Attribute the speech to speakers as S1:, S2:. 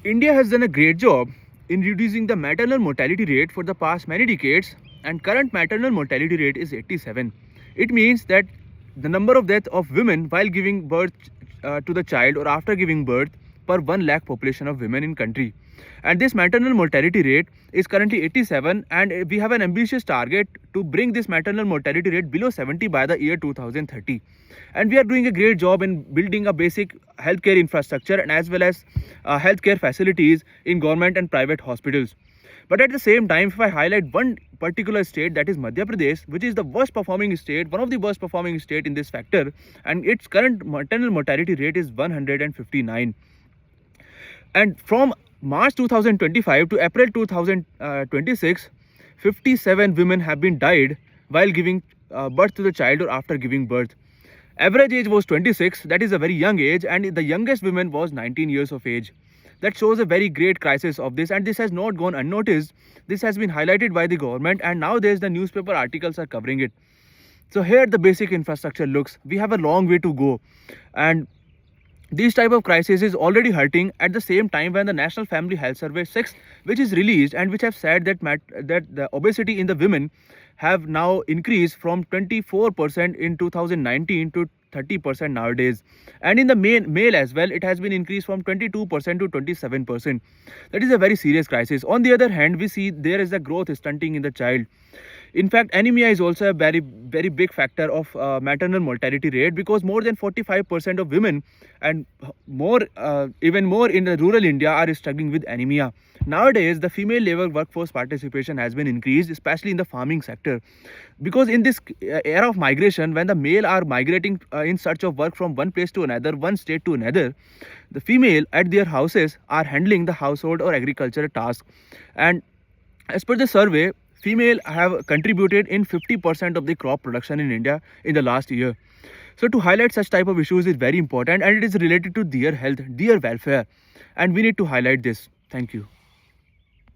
S1: India has done a great job in reducing the maternal mortality rate for the past many decades, and current maternal mortality rate is 87. It means that the number of deaths of women while giving birth to the child or after giving birth per 1 lakh population of women in country. And this maternal mortality rate is currently 87, and we have an ambitious target to bring this maternal mortality rate below 70 by the year 2030. And we are doing a great job in building a basic healthcare infrastructure and as well as healthcare facilities in government and private hospitals. But at the same time, if I highlight one particular state, that is Madhya Pradesh, which is the worst performing state, one of the worst performing state in this factor, and its current maternal mortality rate is 159. And from March 2025 to April 2026, 57 women have been died while giving birth to the child or after giving birth. Average age was 26, that is a very young age, and the youngest woman was 19 years of age. That shows a very great crisis of this, and this has not gone unnoticed. This has been highlighted by the government, and now there's the newspaper articles are covering it. So here the basic infrastructure looks. We have a long way to go, and these type of crisis is already hurting. At the same time, when the National Family Health Survey 6, which is released and which have said that that the obesity in the women have now increased from 24% in 2019 to 30% nowadays, and in the male as well, it has been increased from 22% to 27%. That is a very serious crisis. On the other hand, we see there is a growth stunting in the child. In fact, anemia is also a very big factor of maternal mortality rate, because more than 45% of women and more even more in the rural India are struggling with anemia. Nowadays, the female labor workforce participation has been increased, especially in the farming sector, because in this era of migration, when the male are migrating in search of work from one place to another, one state to another, the female at their houses are handling the household or agricultural tasks. And as per the survey, female have contributed in 50% of the crop production in India in the last year. So to highlight such type of issues is very important, and it is related to their health, their welfare, and we need to highlight this. Thank you.